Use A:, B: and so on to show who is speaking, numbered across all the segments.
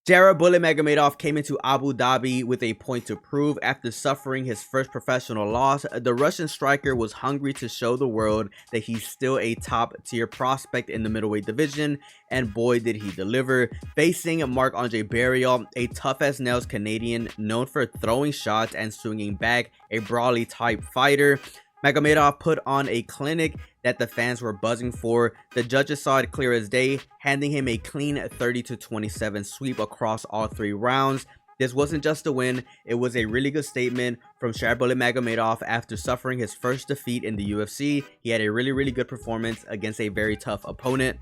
A: Shara Magomedov came into Abu Dhabi with a point to prove after suffering his first professional loss. The Russian striker was hungry to show the world that he's still a top-tier prospect in the middleweight division, and boy did he deliver. Facing Marc-Andre Barriault, a tough-as-nails Canadian known for throwing shots and swinging back, a brawly-type fighter, Magomedov put on a clinic that the fans were buzzing for. The judges saw it clear as day, handing him a clean 30-27 sweep across all 3 rounds. This wasn't just a win, it was a really good statement from Shara Magomedov after suffering his first defeat in the UFC. He had a really good performance against a very tough opponent.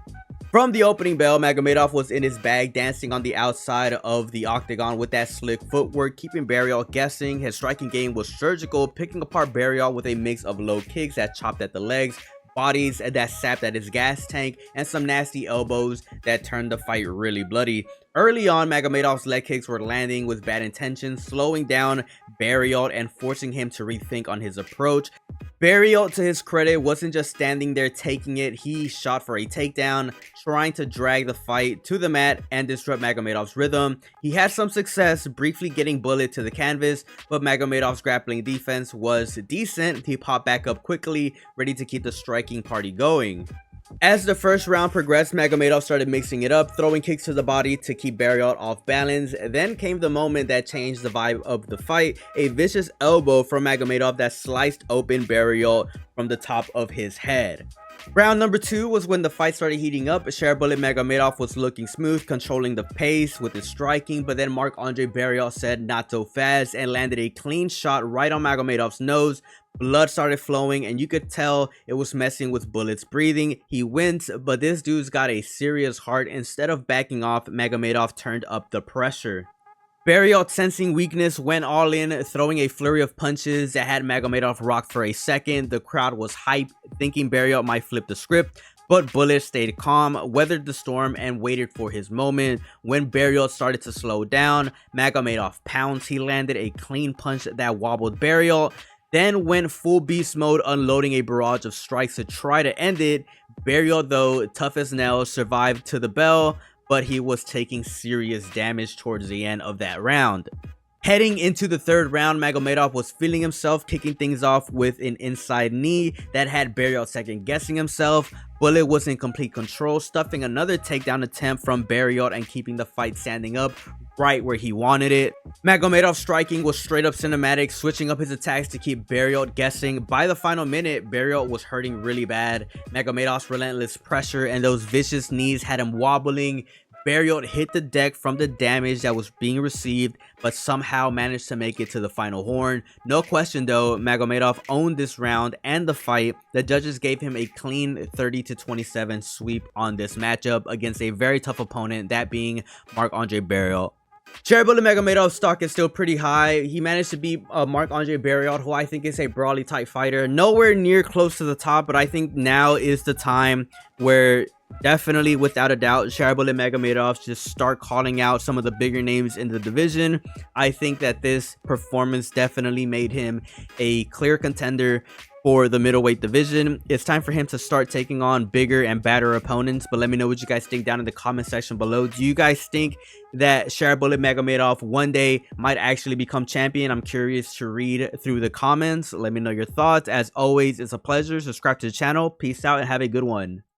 A: From the opening bell, Magomedov was in his bag, dancing on the outside of the octagon with that slick footwork, keeping Barriault guessing. His striking game was surgical, picking apart Barriault with a mix of low kicks that chopped at the legs, bodies that sapped at his gas tank, and some nasty elbows that turned the fight really bloody. Early on, Magomedov's leg kicks were landing with bad intentions, slowing down Barriault and forcing him to rethink on his approach. Barriault, to his credit, wasn't just standing there taking it. He shot for a takedown, trying to drag the fight to the mat and disrupt Magomedov's rhythm. He had some success, briefly getting bullet to the canvas, but Magomedov's grappling defense was decent. He popped back up quickly, ready to keep the striking party going. As the first round progressed, Magomedov started mixing it up, throwing kicks to the body to keep Barriault off balance. Then came the moment that changed the vibe of the fight, a vicious elbow from Magomedov that sliced open Barriault from the top of his head. Round number 2 was when the fight started heating up. Shara Magomedov was looking smooth, controlling the pace with his striking, but then Marc-Andre Barriault said not so fast and landed a clean shot right on Magomedov's nose. Blood started flowing and you could tell it was messing with Bullet's breathing. He wins, but this dude's got a serious heart. Instead of backing off, Magomedov turned up the pressure. Barriault, sensing weakness, went all in, throwing a flurry of punches that had Magomedov rocked for a second. The crowd was hyped, thinking Barriault might flip the script, but Bullet stayed calm, weathered the storm, and waited for his moment. When Barriault started to slow down, Magomedov pounced. He landed a clean punch that wobbled Barriault, then went full beast mode, unloading a barrage of strikes to try to end it. Barriault, though tough as nails, survived to the bell, but he was taking serious damage towards the end of that round. Heading into the 3rd round, Magomedov was feeling himself, kicking things off with an inside knee that had Barriault second guessing himself. Bullet was in complete control, stuffing another takedown attempt from Barriault and keeping the fight standing up right where he wanted it. Magomedov's striking was straight up cinematic, switching up his attacks to keep Barriault guessing. By the final minute, Barriault was hurting really bad. Magomedov's relentless pressure and those vicious knees had him wobbling. Barriault hit the deck from the damage that was being received, but somehow managed to make it to the final horn. No question though, Magomedov owned this round and the fight. The judges gave him a clean 30-27 sweep on this matchup against a very tough opponent, that being Marc-Andre Barriault. Shara Magomedov's stock is still pretty high. He managed to beat Marc-Andre Barriault, who I think is a brawly type fighter. Nowhere near close to the top, but I think now is the time where definitely, without a doubt, Shara Magomedov just start calling out some of the bigger names in the division. I think that this performance definitely made him a clear contender for the middleweight division. It's time for him to start taking on bigger and badder opponents, but let me know what you guys think down in the comment section below. Do you guys think that Shara Magomedov one day might actually become champion? I'm curious to read through the comments. Let me know your thoughts. As always, it's a pleasure. Subscribe to the channel. Peace out and have a good one.